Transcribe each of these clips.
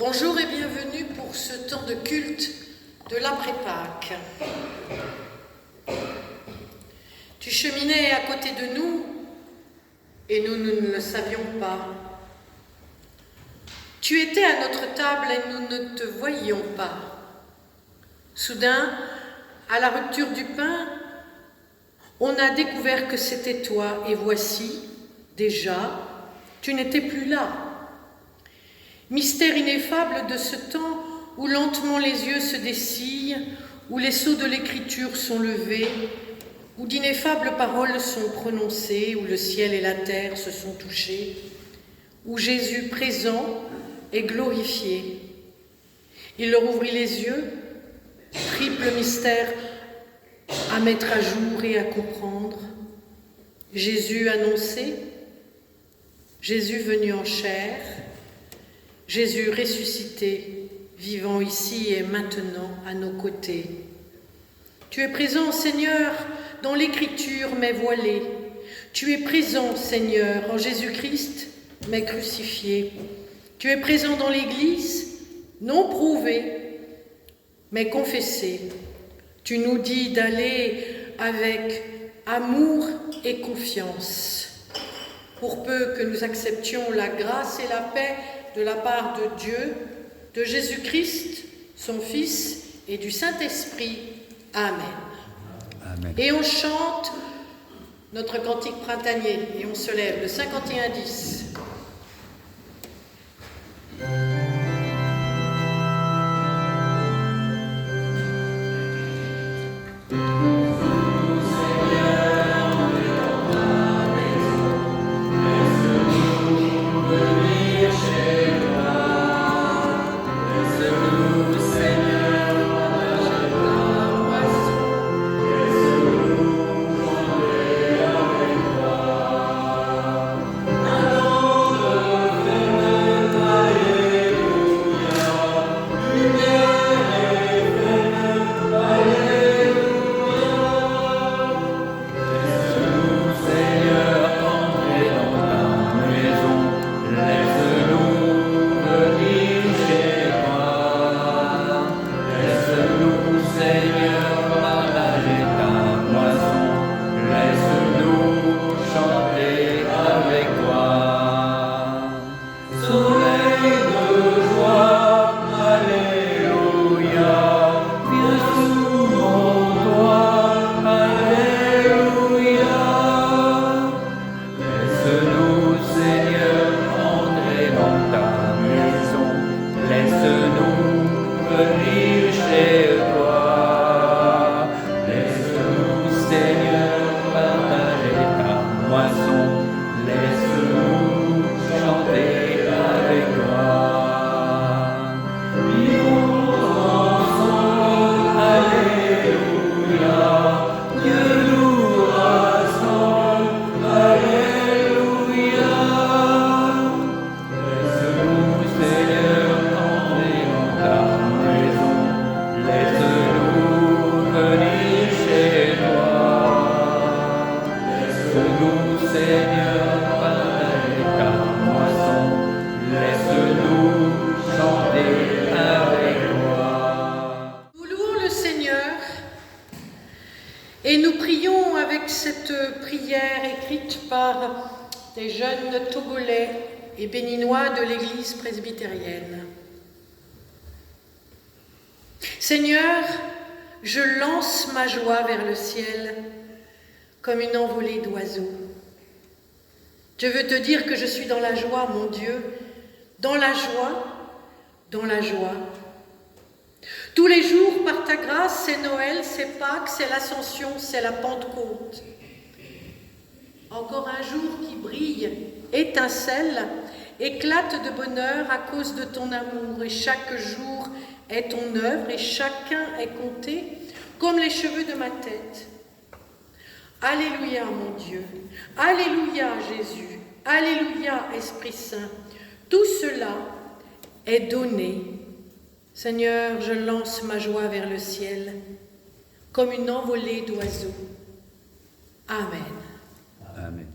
Bonjour et bienvenue pour ce temps de culte de l'après-Pâques. Tu cheminais à côté de nous et nous ne le savions pas. Tu étais à notre table et nous ne te voyions pas. Soudain, à la rupture du pain, on a découvert que c'était toi et voici, déjà, tu n'étais plus là. Mystère ineffable de ce temps où lentement les yeux se dessillent, où les sceaux de l'écriture sont levés, où d'ineffables paroles sont prononcées, où le ciel et la terre se sont touchés, où Jésus présent est glorifié. Il leur ouvrit les yeux, triple mystère à mettre à jour et à comprendre. Jésus annoncé, Jésus venu en chair, Jésus ressuscité, vivant ici et maintenant à nos côtés. Tu es présent, Seigneur, dans l'écriture mais voilée. Tu es présent, Seigneur, en Jésus-Christ mais crucifié. Tu es présent dans l'Église, non prouvé, mais confessé. Tu nous dis d'aller avec amour et confiance. Pour peu que nous acceptions la grâce et la paix de la part de Dieu, de Jésus-Christ, son Fils, et du Saint-Esprit. Amen. Amen. Et on chante notre cantique printanier, et on se lève, le 51-10. Et nous prions avec cette prière écrite par des jeunes Togolais et Béninois de l'Église presbytérienne. Seigneur, je lance ma joie vers le ciel comme une envolée d'oiseaux. Je veux te dire que je suis dans la joie, mon Dieu, dans la joie, dans la joie. Tous les jours, par ta grâce, c'est Noël, c'est Pâques, c'est l'Ascension, c'est la Pentecôte. Encore un jour qui brille, étincelle, éclate de bonheur à cause de ton amour. Et chaque jour est ton œuvre et chacun est compté comme les cheveux de ma tête. Alléluia, mon Dieu. Alléluia, Jésus. Alléluia, Esprit Saint. Tout cela est donné. Seigneur, je lance ma joie vers le ciel, comme une envolée d'oiseaux. Amen. Amen.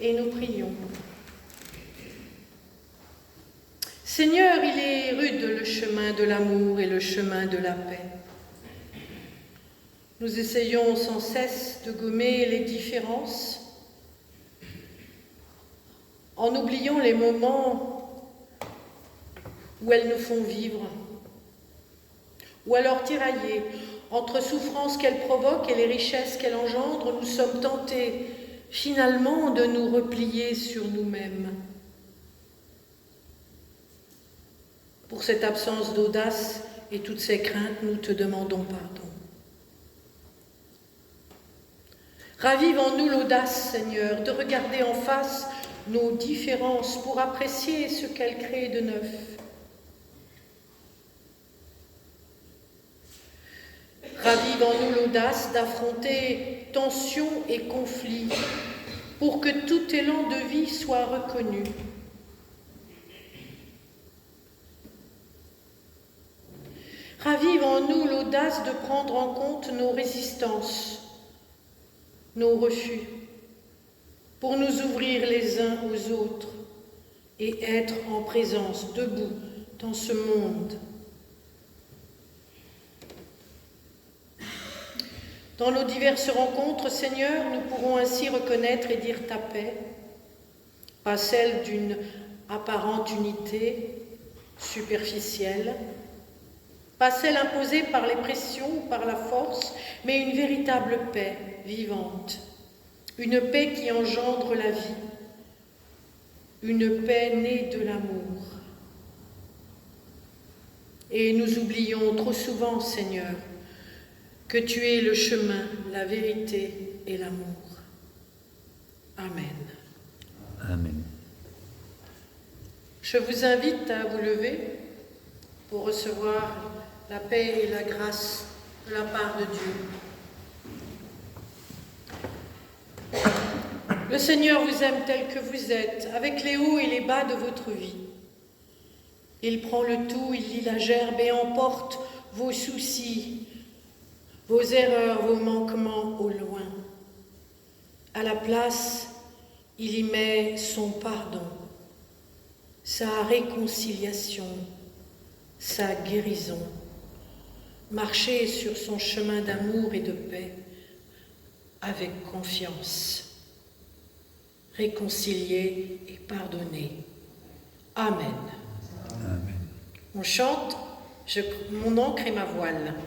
et nous prions. Seigneur, il est rude le chemin de l'amour et le chemin de la paix. Nous essayons sans cesse de gommer les différences en oubliant les moments où elles nous font vivre, ou alors tiraillés entre souffrances qu'elles provoquent et les richesses qu'elles engendrent, nous sommes tentés finalement de nous replier sur nous-mêmes. Pour cette absence d'audace et toutes ces craintes, nous te demandons pardon. Ravive en nous l'audace, Seigneur, de regarder en face nos différences pour apprécier ce qu'elles créent de neuf. Ravive en nous l'audace d'affronter tensions et conflits pour que tout élan de vie soit reconnu. Ravive en nous l'audace de prendre en compte nos résistances, nos refus, pour nous ouvrir les uns aux autres et être en présence, debout, dans ce monde. Dans nos diverses rencontres, Seigneur, nous pourrons ainsi reconnaître et dire ta paix, pas celle d'une apparente unité superficielle, pas celle imposée par les pressions ou par la force, mais une véritable paix vivante, une paix qui engendre la vie, une paix née de l'amour. Et nous oublions trop souvent, Seigneur, que tu es le chemin, la vérité et l'amour. Amen. Amen. Je vous invite à vous lever pour recevoir la paix et la grâce de la part de Dieu. Le Seigneur vous aime tel que vous êtes, avec les hauts et les bas de votre vie. Il prend le tout, il lit la gerbe et emporte vos soucis, vos erreurs, vos manquements au loin. À la place, il y met son pardon, sa réconciliation, sa guérison. Marchez sur son chemin d'amour et de paix avec confiance. Réconciliez et pardonnez. Amen. Amen. On chante mon encre et ma voile. Amen.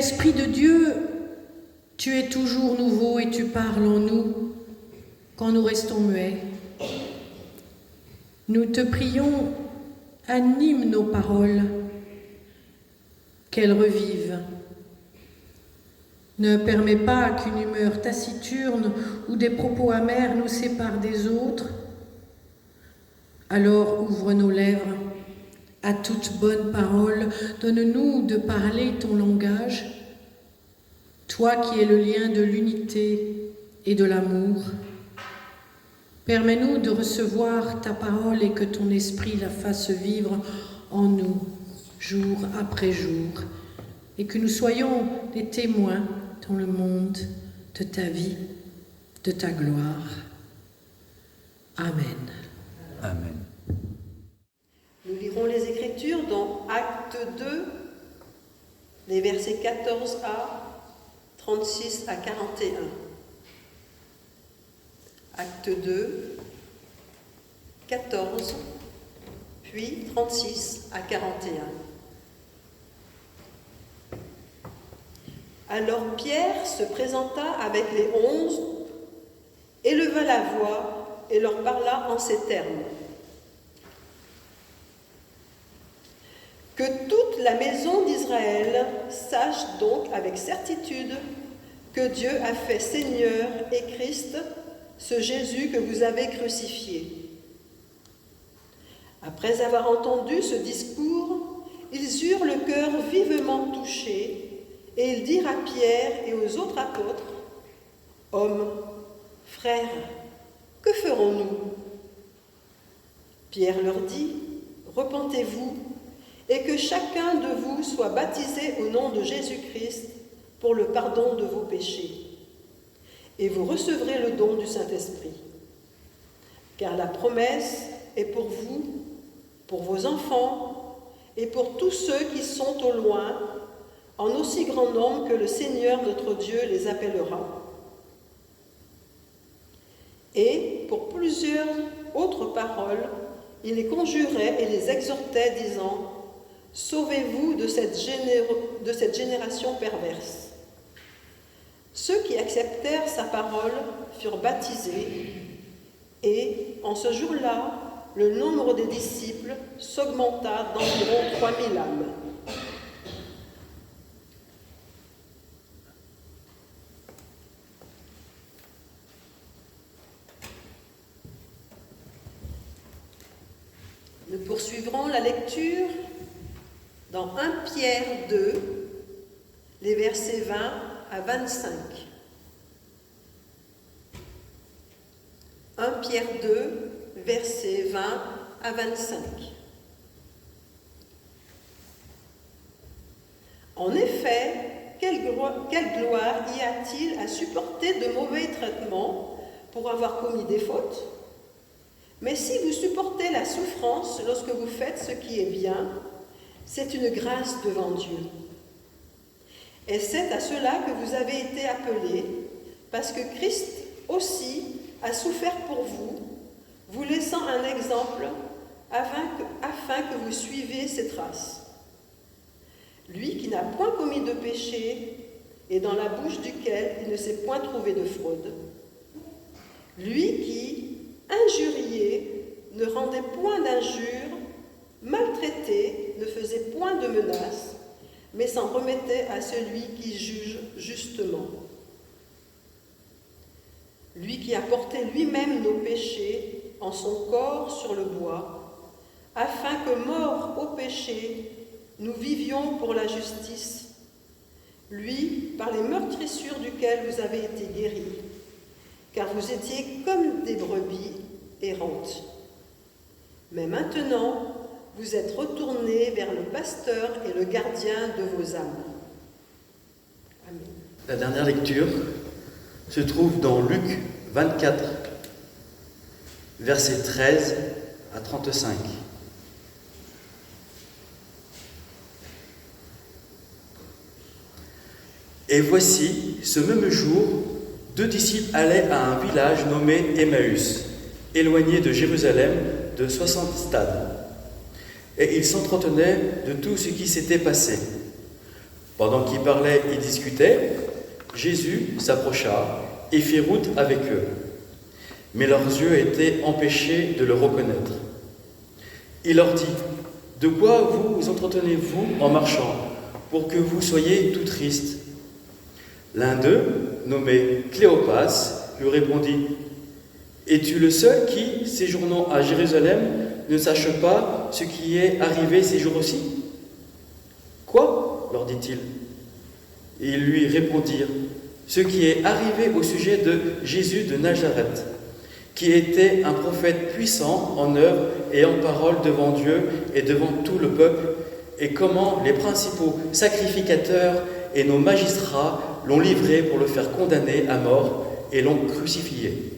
Esprit de Dieu, tu es toujours nouveau et tu parles en nous quand nous restons muets. Nous te prions, anime nos paroles, qu'elles revivent. Ne permets pas qu'une humeur taciturne ou des propos amers nous séparent des autres. Alors ouvre nos lèvres à toute bonne parole. Donne-nous de parler ton langage, toi qui es le lien de l'unité et de l'amour. Permets-nous de recevoir ta parole et que ton esprit la fasse vivre en nous, jour après jour, et que nous soyons des témoins dans le monde de ta vie, de ta gloire. Amen. Amen. Nous lirons les Écritures dans Acte 2, les versets 14a, 36 à 41. Acte 2, 14, puis 36 à 41. Alors Pierre se présenta avec les 11, éleva la voix et leur parla en ces termes. Que toute la maison d'Israël sache donc avec certitude que Dieu a fait Seigneur et Christ, ce Jésus que vous avez crucifié. Après avoir entendu ce discours, ils eurent le cœur vivement touché, et ils dirent à Pierre et aux autres apôtres, « Hommes, frères, que ferons-nous » Pierre leur dit, « Repentez-vous, et que chacun de vous soit baptisé au nom de Jésus-Christ pour le pardon de vos péchés. Et vous recevrez le don du Saint-Esprit. Car la promesse est pour vous, pour vos enfants et pour tous ceux qui sont au loin, en aussi grand nombre que le Seigneur notre Dieu les appellera. Et pour plusieurs autres paroles, il les conjurait et les exhortait, disant, « Sauvez-vous de cette génération perverse. » Ceux qui acceptèrent sa parole furent baptisés, et en ce jour-là, le nombre des disciples s'augmenta d'environ 3000 âmes. Nous poursuivrons la lecture dans 1 Pierre 2, les versets 20 à 25. 1 Pierre 2, versets 20 à 25. En effet, quelle gloire y a-t-il à supporter de mauvais traitements pour avoir commis des fautes ? Mais si vous supportez la souffrance lorsque vous faites ce qui est bien, c'est une grâce devant Dieu. Et c'est à cela que vous avez été appelés, parce que Christ aussi a souffert pour vous, vous laissant un exemple afin que vous suiviez ses traces. Lui qui n'a point commis de péché et dans la bouche duquel il ne s'est point trouvé de fraude. Lui qui, injurié, ne rendait point d'injures, maltraité, ne faisait point de menaces, mais s'en remettait à celui qui juge justement. Lui qui a porté lui-même nos péchés en son corps sur le bois, afin que, morts au péché, nous vivions pour la justice. Lui, par les meurtrissures duquel vous avez été guéris, car vous étiez comme des brebis errantes. Mais maintenant, vous êtes retournés vers le pasteur et le gardien de vos âmes. Amen. La dernière lecture se trouve dans Luc 24, versets 13 à 35. Et voici, ce même jour, 2 disciples allaient à un village nommé Emmaüs, éloigné de Jérusalem de 60 stades. Et ils s'entretenaient de tout ce qui s'était passé. Pendant qu'ils parlaient et discutaient, Jésus s'approcha et fit route avec eux. Mais leurs yeux étaient empêchés de le reconnaître. Il leur dit, « De quoi vous entretenez-vous en marchant, pour que vous soyez tout tristes ?» L'un d'eux, nommé Cléopas, lui répondit, « Es-tu le seul qui, séjournant à Jérusalem, ne sache pas ce qui est arrivé ces jours-ci » ? « Quoi ? Leur dit-il. Et ils lui répondirent, « Ce qui est arrivé au sujet de Jésus de Nazareth, qui était un prophète puissant en œuvre et en parole devant Dieu et devant tout le peuple, et comment les principaux sacrificateurs et nos magistrats l'ont livré pour le faire condamner à mort et l'ont crucifié.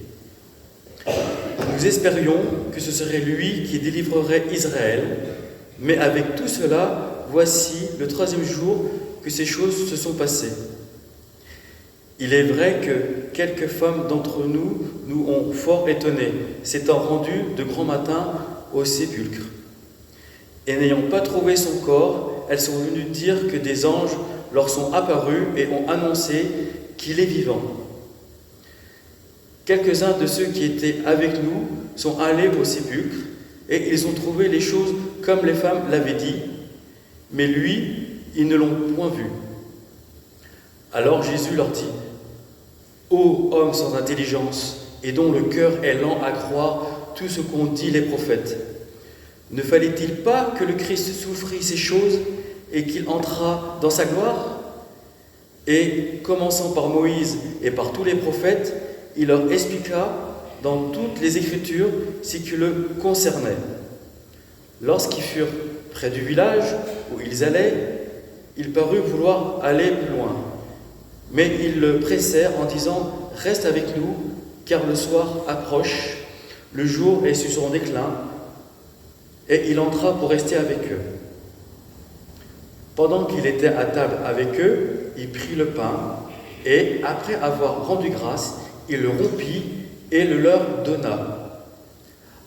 Nous espérions que ce serait lui qui délivrerait Israël, mais avec tout cela, voici le 3e jour que ces choses se sont passées. Il est vrai que quelques femmes d'entre nous ont fort étonnés, s'étant rendues de grand matin au sépulcre. Et n'ayant pas trouvé son corps, elles sont venues dire que des anges leur sont apparus et ont annoncé qu'il est vivant. Quelques-uns de ceux qui étaient avec nous sont allés au sépulcre et ils ont trouvé les choses comme les femmes l'avaient dit, mais lui, ils ne l'ont point vu. Alors Jésus leur dit, « Ô hommes sans intelligence, et dont le cœur est lent à croire tout ce qu'ont dit les prophètes, ne fallait-il pas que le Christ souffrit ces choses et qu'il entrât dans sa gloire ?» Et, commençant par Moïse et par tous les prophètes, il leur expliqua dans toutes les Écritures ce qui le concernait. Lorsqu'ils furent près du village où ils allaient, il parut vouloir aller plus loin. Mais ils le pressèrent en disant « Reste avec nous, car le soir approche, le jour est sur son déclin. » Et il entra pour rester avec eux. Pendant qu'il était à table avec eux, il prit le pain, et après avoir rendu grâce, il le rompit et le leur donna.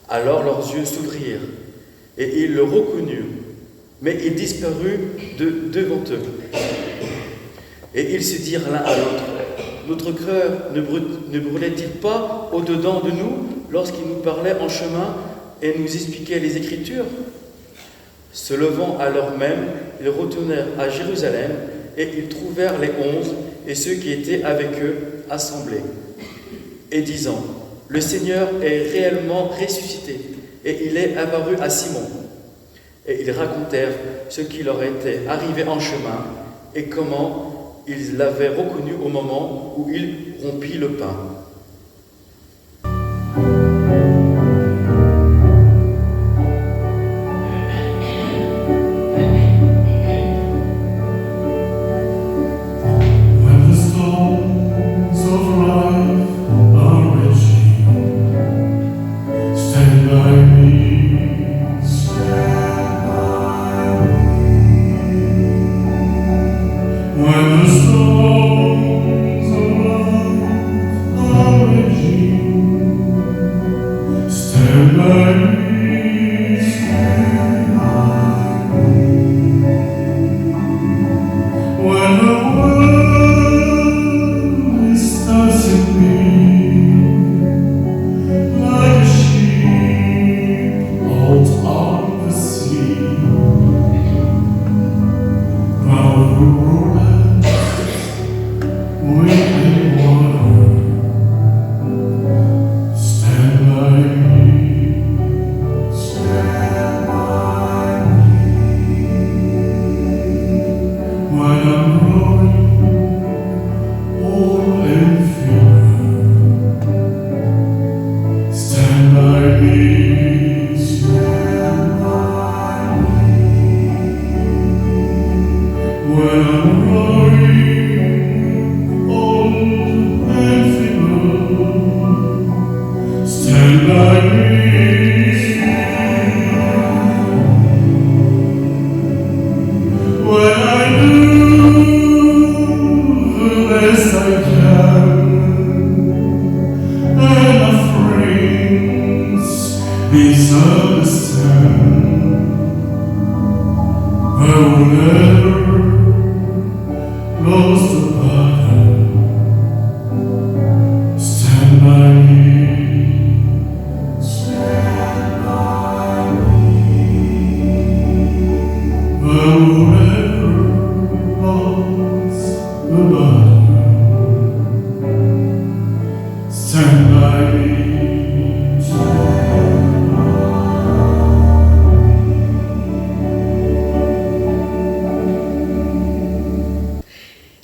Alors leurs yeux s'ouvrirent, et ils le reconnurent, mais il disparut devant eux. Et ils se dirent l'un à l'autre, « Notre cœur ne brûlait-il pas au-dedans de nous lorsqu'il nous parlait en chemin et nous expliquait les Écritures ?» Se levant à l'heure même, ils retournèrent à Jérusalem et ils trouvèrent les 11 et ceux qui étaient avec eux assemblés, et disant, « Le Seigneur est réellement ressuscité et il est apparu à Simon. » Et ils racontèrent ce qui leur était arrivé en chemin et comment ils l'avaient reconnu au moment où il rompit le pain.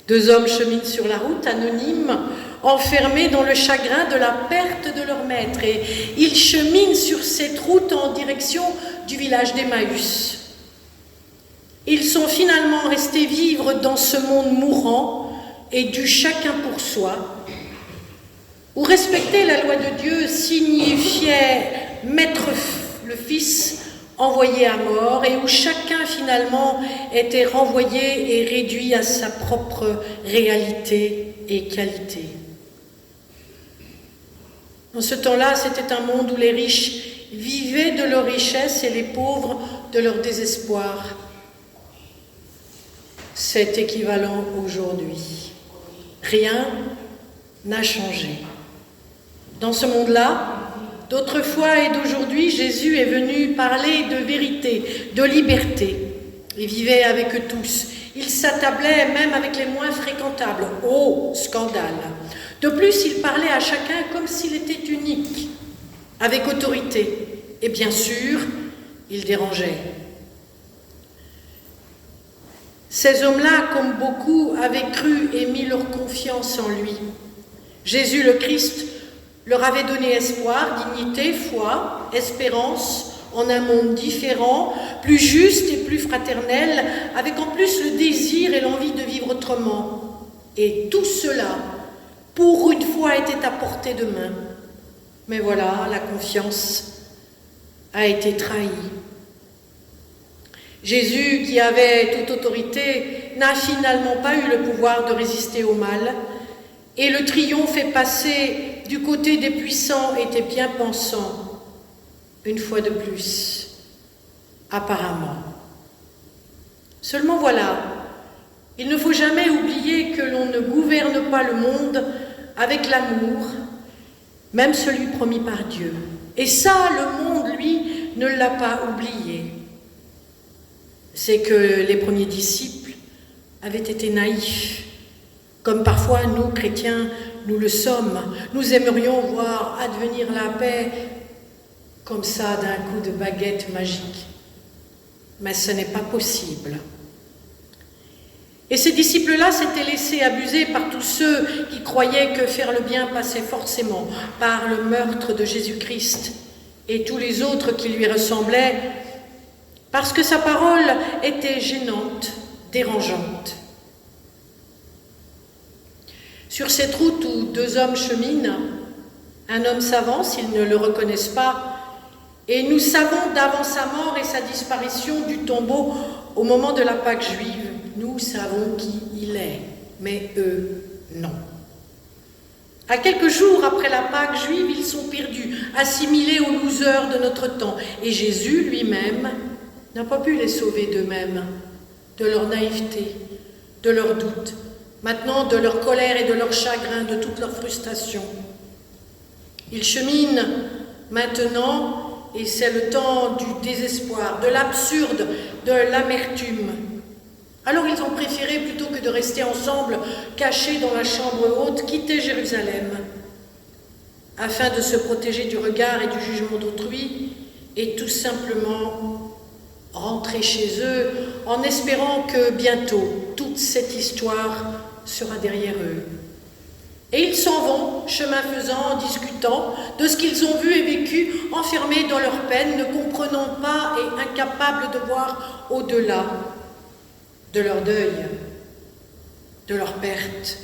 Deux hommes cheminent sur la route, anonymes, enfermés dans le chagrin de la perte de leur maître. Et ils cheminent sur cette route en direction du village d'Emmaüs. Ils sont finalement restés vivre dans ce monde mourant et du chacun pour soi, où respecter la loi de Dieu signifiait mettre le Fils envoyé à mort, et où chacun finalement était renvoyé et réduit à sa propre réalité et qualité. En ce temps-là, c'était un monde où les riches vivaient de leur richesse et les pauvres de leur désespoir. C'est équivalent aujourd'hui. Rien n'a changé. Dans ce monde-là, d'autrefois et d'aujourd'hui, Jésus est venu parler de vérité, de liberté. Il vivait avec eux tous. Il s'attablait même avec les moins fréquentables. Oh, scandale! De plus, il parlait à chacun comme s'il était unique, avec autorité. Et bien sûr, il dérangeait. Ces hommes-là, comme beaucoup, avaient cru et mis leur confiance en lui. Jésus le Christ leur avait donné espoir, dignité, foi, espérance en un monde différent, plus juste et plus fraternel, avec en plus le désir et l'envie de vivre autrement. Et tout cela, pour une fois, était à portée de main. Mais voilà, la confiance a été trahie. Jésus, qui avait toute autorité, n'a finalement pas eu le pouvoir de résister au mal, et le triomphe est passé du côté des puissants et des bien-pensants, une fois de plus, apparemment. Seulement voilà, il ne faut jamais oublier que l'on ne gouverne pas le monde avec l'amour, même celui promis par Dieu. Et ça, le monde, lui, ne l'a pas oublié. C'est que les premiers disciples avaient été naïfs, comme parfois nous, chrétiens, nous le sommes. Nous aimerions voir advenir la paix comme ça d'un coup de baguette magique. Mais ce n'est pas possible. Et ces disciples-là s'étaient laissés abuser par tous ceux qui croyaient que faire le bien passait forcément par le meurtre de Jésus-Christ et tous les autres qui lui ressemblaient, parce que sa parole était gênante, dérangeante. Sur cette route où deux hommes cheminent, un homme s'avance, ils ne le reconnaissent pas, et nous savons d'avant sa mort et sa disparition du tombeau au moment de la Pâque juive. Nous savons qui il est, mais eux, non. À quelques jours après la Pâque juive, ils sont perdus, assimilés aux losers de notre temps. Et Jésus lui-même n'a pas pu les sauver d'eux-mêmes, de leur naïveté, de leurs doutes, maintenant de leur colère et de leur chagrin, de toute leur frustration. Ils cheminent maintenant, et c'est le temps du désespoir, de l'absurde, de l'amertume. Alors ils ont préféré, plutôt que de rester ensemble, cachés dans la chambre haute, quitter Jérusalem, afin de se protéger du regard et du jugement d'autrui, et tout simplement rentrer chez eux, en espérant que bientôt, toute cette histoire sera derrière eux. Et ils s'en vont, chemin faisant, en discutant de ce qu'ils ont vu et vécu, enfermés dans leur peine, ne comprenant pas et incapables de voir au-delà de leur deuil, de leur perte.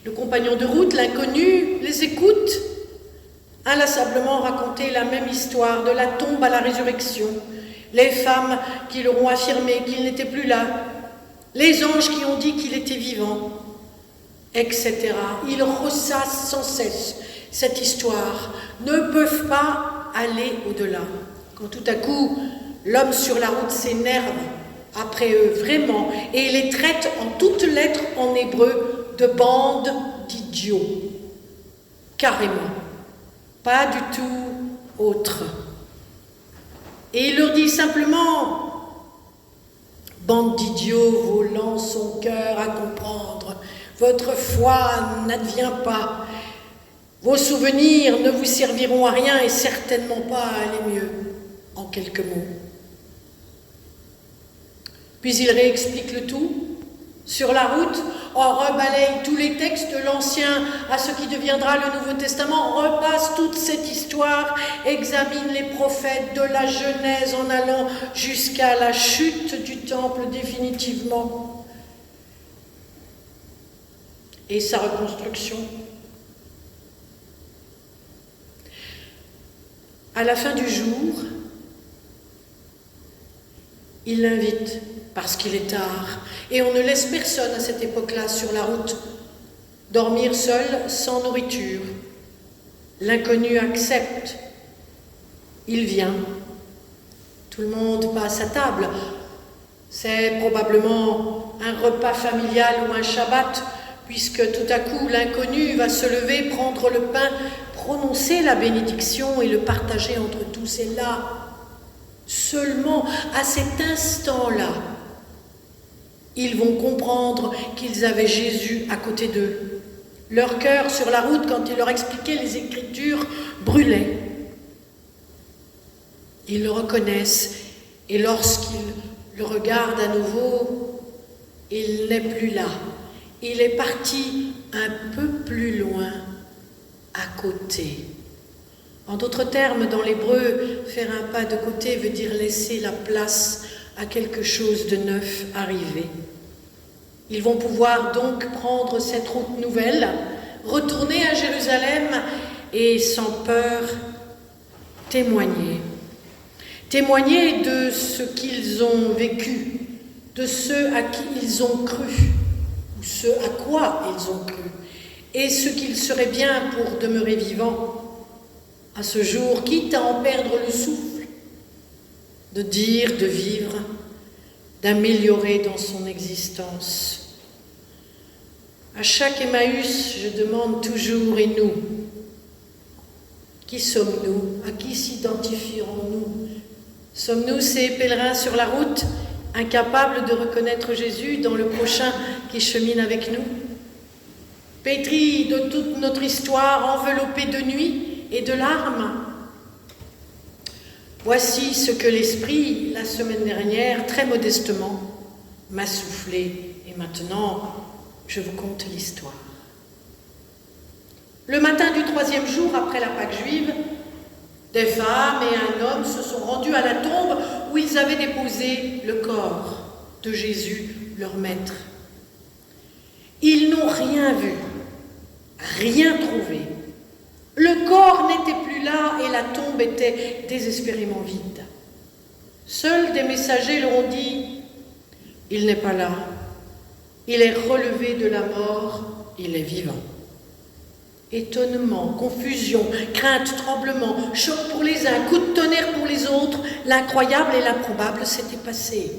Le compagnon de route, l'inconnu, les écoute, inlassablement raconter la même histoire, de la tombe à la résurrection, les femmes qui leur ont affirmé qu'il n'était plus là, les anges qui ont dit qu'il était vivant, etc. Ils ressassent sans cesse cette histoire, ne peuvent pas aller au-delà. Quand tout à coup, l'homme sur la route s'énerve après eux vraiment, et les traite en toutes lettres en hébreu de bande d'idiots. Carrément. Pas du tout autre. Et il leur dit simplement, bande d'idiots volant son cœur à comprendre, votre foi n'advient pas. Vos souvenirs ne vous serviront à rien et certainement pas à aller mieux, en quelques mots. Puis il réexplique le tout. Sur la route, on rebalaye tous les textes de l'Ancien à ce qui deviendra le Nouveau Testament, on repasse toute cette histoire, examine les prophètes de la Genèse en allant jusqu'à la chute du temple définitivement et sa reconstruction. À la fin du jour, il l'invite parce qu'il est tard et on ne laisse personne à cette époque-là sur la route dormir seul sans nourriture. L'inconnu accepte. Il vient. Tout le monde passe à table. C'est probablement un repas familial ou un Shabbat, puisque tout à coup l'inconnu va se lever, prendre le pain, prononcer la bénédiction et le partager entre tous. Et là, seulement à cet instant-là, ils vont comprendre qu'ils avaient Jésus à côté d'eux. Leur cœur sur la route, quand il leur expliquait les Écritures, brûlait. Ils le reconnaissent et lorsqu'ils le regardent à nouveau, il n'est plus là. Il est parti un peu plus loin, à côté. En d'autres termes, dans l'hébreu, faire un pas de côté veut dire laisser la place à quelque chose de neuf arriver. Ils vont pouvoir donc prendre cette route nouvelle, retourner à Jérusalem et sans peur témoigner. Témoigner de ce qu'ils ont vécu, de ce à qui ils ont cru, ou ce à quoi ils ont cru, et ce qu'il serait bien pour demeurer vivant à ce jour, quitte à en perdre le souffle, de dire, de vivre, d'améliorer dans son existence. À chaque Emmaüs, je demande toujours, et nous? Qui sommes-nous? À qui s'identifierons-nous? Sommes-nous ces pèlerins sur la route, incapables de reconnaître Jésus dans le prochain qui chemine avec nous? Pétris de toute notre histoire, enveloppés de nuit et de larmes? Voici ce que l'Esprit, la semaine dernière, très modestement, m'a soufflé. Et maintenant, je vous conte l'histoire. Le matin du 3e jour après la Pâque juive, des femmes et un homme se sont rendus à la tombe où ils avaient déposé le corps de Jésus, leur maître. Ils n'ont rien vu, rien trouvé. Le corps n'était plus là et la tombe était désespérément vide. Seuls des messagers leur ont dit « Il n'est pas là, il est relevé de la mort, il est vivant ». Étonnement, confusion, crainte, tremblement, choc pour les uns, coup de tonnerre pour les autres, l'incroyable et l'improbable s'était passé.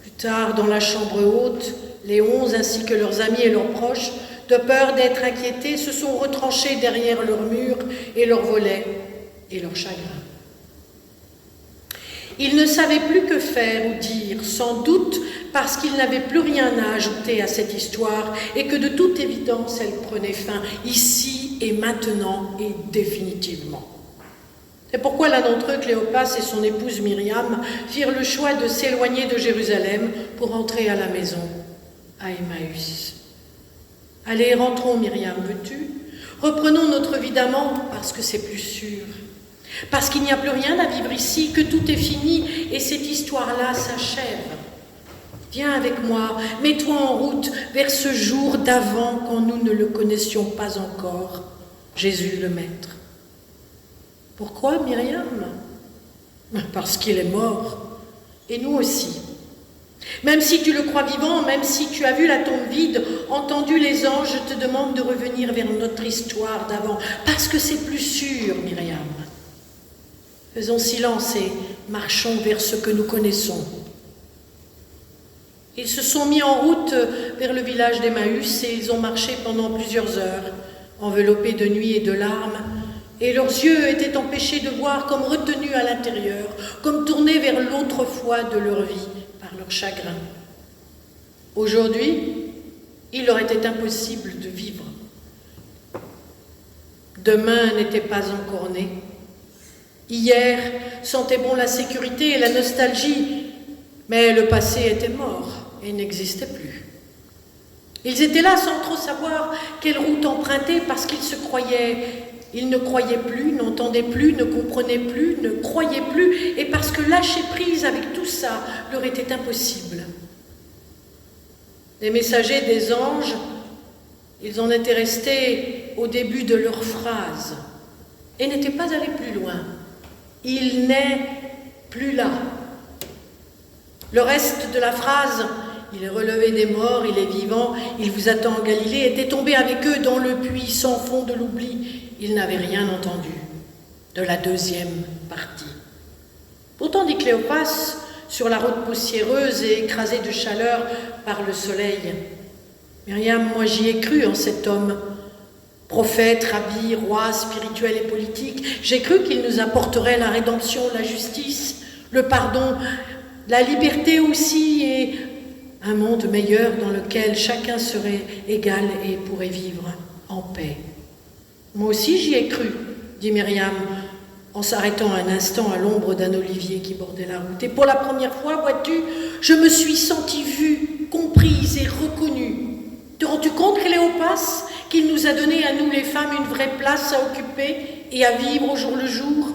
Plus tard, dans la chambre haute, les 11 ainsi que leurs amis et leurs proches, de peur d'être inquiétés, se sont retranchés derrière leurs murs et leurs volets et leurs chagrins. Ils ne savaient plus que faire ou dire, sans doute parce qu'ils n'avaient plus rien à ajouter à cette histoire et que de toute évidence elle prenait fin, ici et maintenant et définitivement. C'est pourquoi l'un d'entre eux, Cléopas et son épouse Myriam, firent le choix de s'éloigner de Jérusalem pour entrer à la maison, à Emmaüs. Allez, rentrons, Myriam, veux-tu? Reprenons notre vie d'amant parce que c'est plus sûr. Parce qu'il n'y a plus rien à vivre ici, que tout est fini et cette histoire-là s'achève. Viens avec moi, mets-toi en route vers ce jour d'avant quand nous ne le connaissions pas encore, Jésus le Maître. Pourquoi, Myriam? Parce qu'il est mort, et nous aussi. Même si tu le crois vivant, même si tu as vu la tombe vide, entendu les anges, je te demande de revenir vers notre histoire d'avant, parce que c'est plus sûr, Myriam. Faisons silence et marchons vers ce que nous connaissons. Ils se sont mis en route vers le village d'Emmaüs et ils ont marché pendant plusieurs heures, enveloppés de nuit et de larmes, et leurs yeux étaient empêchés de voir comme retenus à l'intérieur, comme tournés vers l'autre foi de leur vie par leur chagrin. Aujourd'hui, il leur était impossible de vivre. Demain n'était pas encore né. Hier sentait bon la sécurité et la nostalgie, mais le passé était mort et n'existait plus. Ils étaient là sans trop savoir quelle route emprunter parce qu'ils se croyaient. Ils ne croyaient plus, n'entendaient plus, ne comprenaient plus, ne croyaient plus, et parce que lâcher prise avec tout ça leur était impossible. Les messagers des anges, ils en étaient restés au début de leur phrase et n'étaient pas allés plus loin. Il n'est plus là. Le reste de la phrase, il est relevé des morts, il est vivant, il vous attend en Galilée, était tombé avec eux dans le puits sans fond de l'oubli. Ils n'avaient rien entendu de la deuxième partie. Pourtant, dit Cléopas, sur la route poussiéreuse et écrasée de chaleur par le soleil, Myriam, moi j'y ai cru en cet homme, prophète, rabbi, roi, spirituel et politique. J'ai cru qu'il nous apporterait la rédemption, la justice, le pardon, la liberté aussi et un monde meilleur dans lequel chacun serait égal et pourrait vivre en paix. Moi aussi j'y ai cru, dit Myriam, en s'arrêtant un instant à l'ombre d'un olivier qui bordait la route. Et pour la première fois, vois-tu, je me suis sentie vue, comprise et reconnue. Te rends-tu compte, Cléopas, qu'il nous a donné à nous les femmes une vraie place à occuper et à vivre au jour le jour?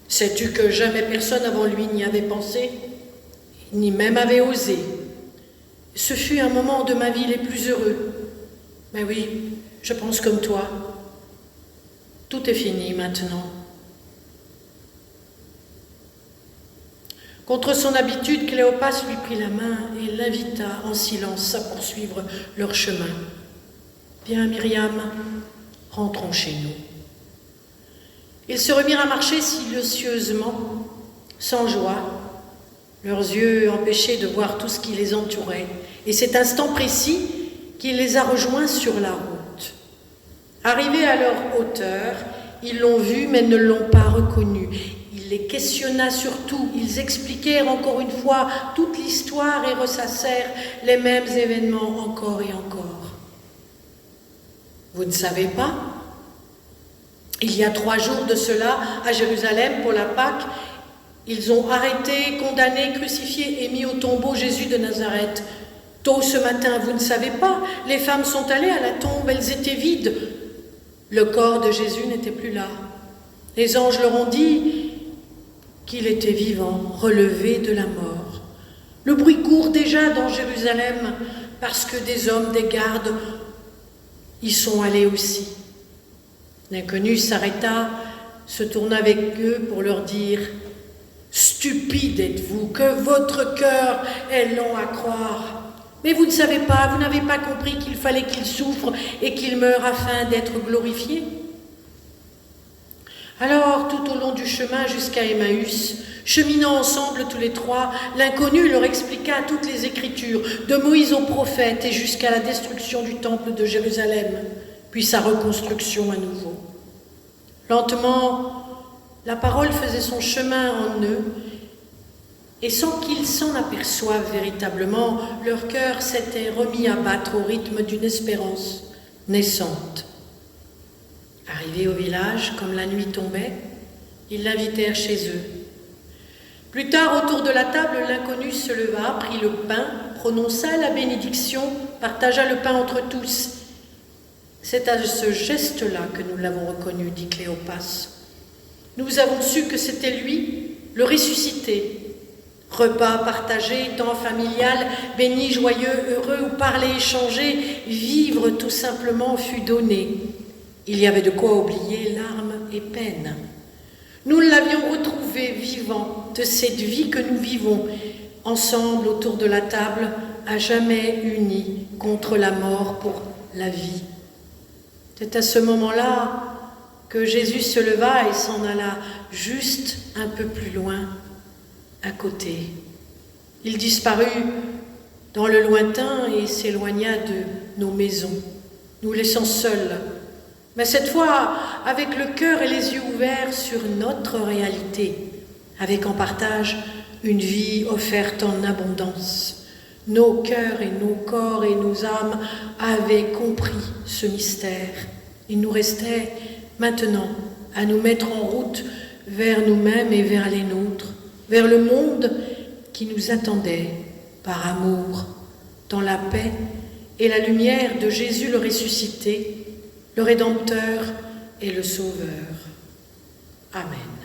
Sais-tu que jamais personne avant lui n'y avait pensé, ni même avait osé? Ce fut un moment de ma vie les plus heureux. Mais oui, je pense comme toi. Tout est fini maintenant. Contre son habitude, Cléopas lui prit la main et l'invita en silence à poursuivre leur chemin. « Viens, Myriam, rentrons chez nous. » Ils se remirent à marcher silencieusement, sans joie, leurs yeux empêchés de voir tout ce qui les entourait. Et cet instant précis qu'il les a rejoints sur la route. Arrivés à leur hauteur, ils l'ont vu mais ne l'ont pas reconnu. Il les questionna surtout, ils expliquèrent encore une fois toute l'histoire et ressassèrent les mêmes événements encore et encore. Vous ne savez pas? Il y a 3 jours de cela, à Jérusalem pour la Pâque, ils ont arrêté, condamné, crucifié et mis au tombeau Jésus de Nazareth. Tôt ce matin, vous ne savez pas, les femmes sont allées à la tombe, elles étaient vides. Le corps de Jésus n'était plus là. Les anges leur ont dit qu'il était vivant, relevé de la mort. Le bruit court déjà dans Jérusalem parce que des hommes des gardes y sont allés aussi. L'inconnu s'arrêta, se tourna avec eux pour leur dire « Stupide êtes-vous, que votre cœur est long à croire. Mais vous ne savez pas, vous n'avez pas compris qu'il fallait qu'il souffre et qu'il meure afin d'être glorifié. » Alors, tout au long du chemin jusqu'à Emmaüs, cheminant ensemble tous les 3, l'inconnu leur expliqua toutes les Écritures, de Moïse aux prophètes et jusqu'à la destruction du temple de Jérusalem, puis sa reconstruction à nouveau. Lentement, la parole faisait son chemin en eux, et sans qu'ils s'en aperçoivent véritablement, leur cœur s'était remis à battre au rythme d'une espérance naissante. Arrivés au village, comme la nuit tombait, ils l'invitèrent chez eux. Plus tard, autour de la table, l'inconnu se leva, prit le pain, prononça la bénédiction, partagea le pain entre tous. C'est à ce geste-là que nous l'avons reconnu, dit Cléopas. Nous avons su que c'était lui, le ressuscité. Repas partagé, temps familial, béni, joyeux, heureux, où parler, échanger, vivre tout simplement fut donné. Il y avait de quoi oublier larmes et peines. Nous l'avions retrouvé vivant de cette vie que nous vivons, ensemble autour de la table, à jamais unis contre la mort pour la vie. C'est à ce moment-là que Jésus se leva et s'en alla juste un peu plus loin, à côté. Il disparut dans le lointain et s'éloigna de nos maisons, nous laissant seuls, mais cette fois avec le cœur et les yeux ouverts sur notre réalité, avec en partage une vie offerte en abondance. Nos cœurs et nos corps et nos âmes avaient compris ce mystère. Il nous restait maintenant à nous mettre en route vers nous-mêmes et vers les nôtres, vers le monde qui nous attendait par amour, dans la paix et la lumière de Jésus le ressuscité, le Rédempteur et le Sauveur. Amen.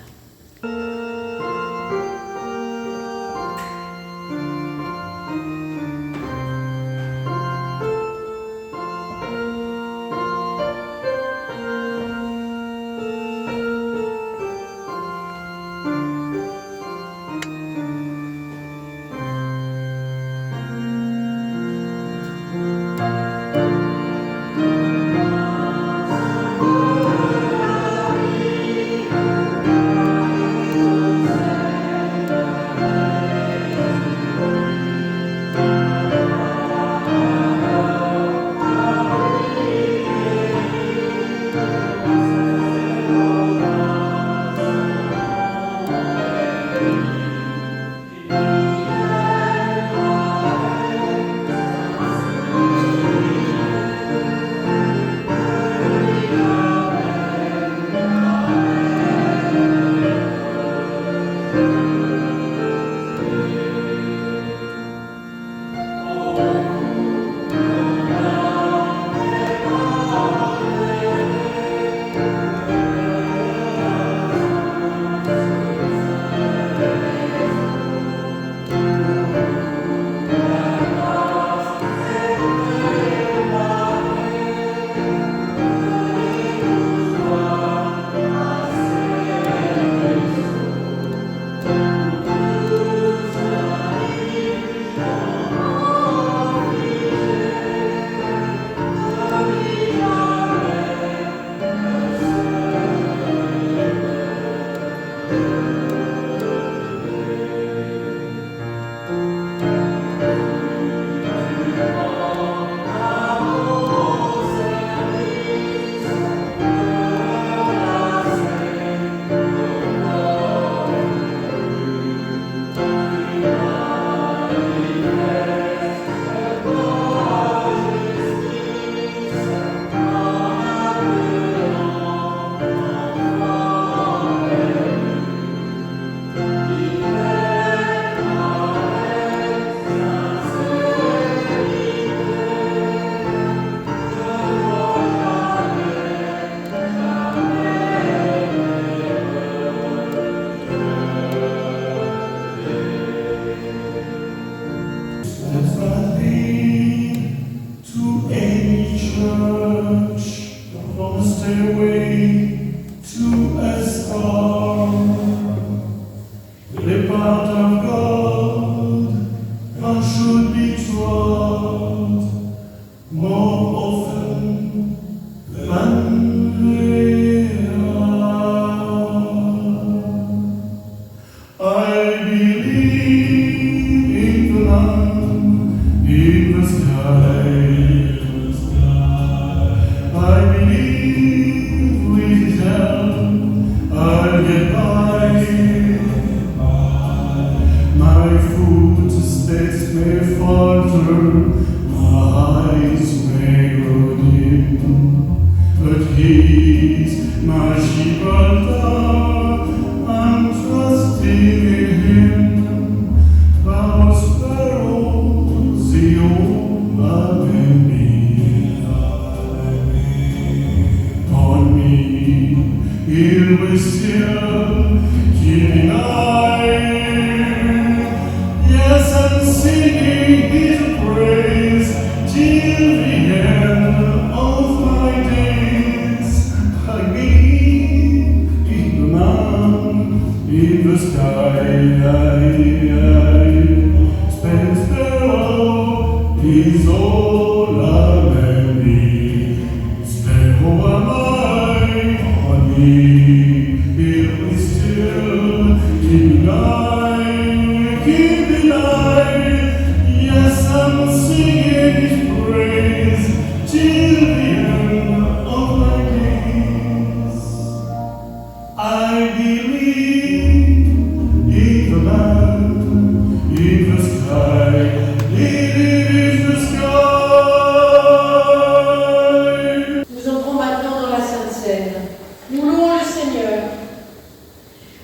Nous louons le Seigneur.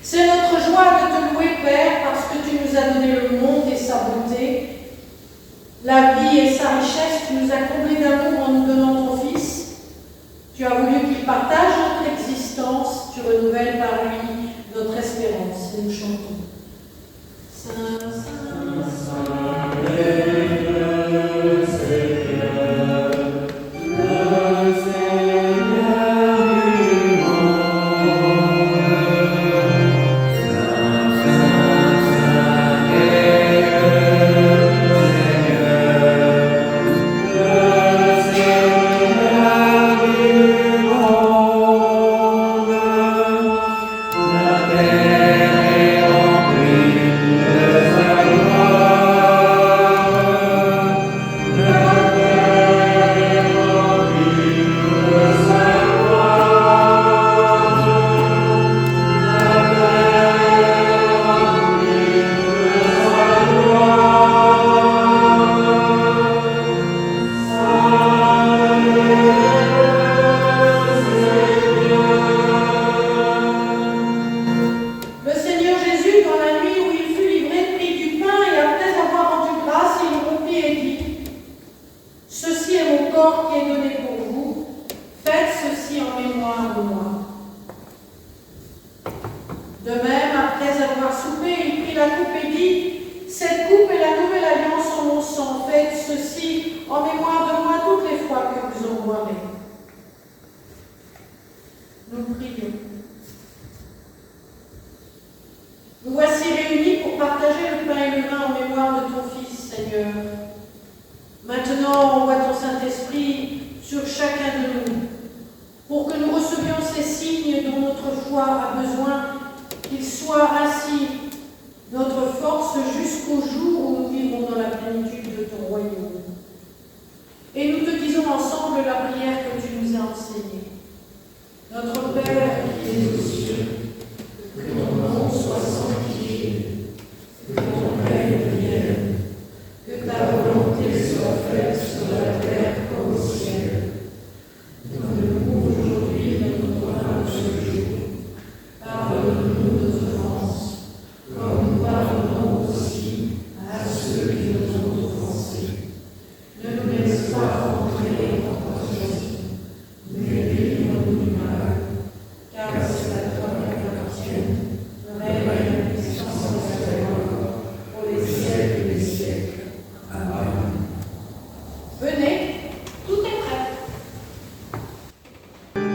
C'est notre joie de te louer, Père, parce que tu nous as donné le monde et sa beauté, la vie et sa richesse. Tu nous as comblés d'amour en nous donnant ton Fils. Tu as voulu qu'il partage notre existence. Tu renouvelles par lui notre espérance. Et nous chantons. Saint, Saint, Saint, le Seigneur, le Seigneur du monde. Saint, Saint, Saint est le Seigneur du monde. La terre est remplie de sa gloire. La terre est remplie de sa gloire. La terre est remplie de sa Le Seigneur Jésus, dans la nuit où il fut livré, prit du pain et après avoir rendu grâce, il le rompit et dit : Ceci est mon corps qui est donné pour vous, faites ceci en mémoire de moi. De même, après avoir soupé, il prit la coupe et dit : Cette coupe est la nouvelle alliance en mon sang, faites ceci en mémoire de moi toutes les fois que vous en boirez. Nous prions. Nous voici réunis pour partager le pain et le vin en mémoire de ton Fils, Seigneur. Maintenant, envoie ton Saint-Esprit sur chacun de nous, pour que nous recevions ces signes dont notre foi a besoin, qu'ils soient ainsi notre force jusqu'au jour où nous vivrons dans la plénitude de ton royaume. Et nous te disons ensemble la prière que tu nous as enseignée. Notre Père qui es aux cieux, que ton nom soit sanctifié, que ton règne vienne, que ta volonté soit faite sur la terre comme au ciel. Donne-nous aujourd'hui notre pain de ce jour. Pardonne-nous nos offenses, comme nous pardonnons aussi à ceux qui nous ont offensés. Ne nous laisse pas entrer en tentation, mais délivre-nous du mal, car c'est à toi qu'appartiennent le règne, la puissance et la gloire pour les siècles des siècles. Amen. Venez, tout est prêt. Amen.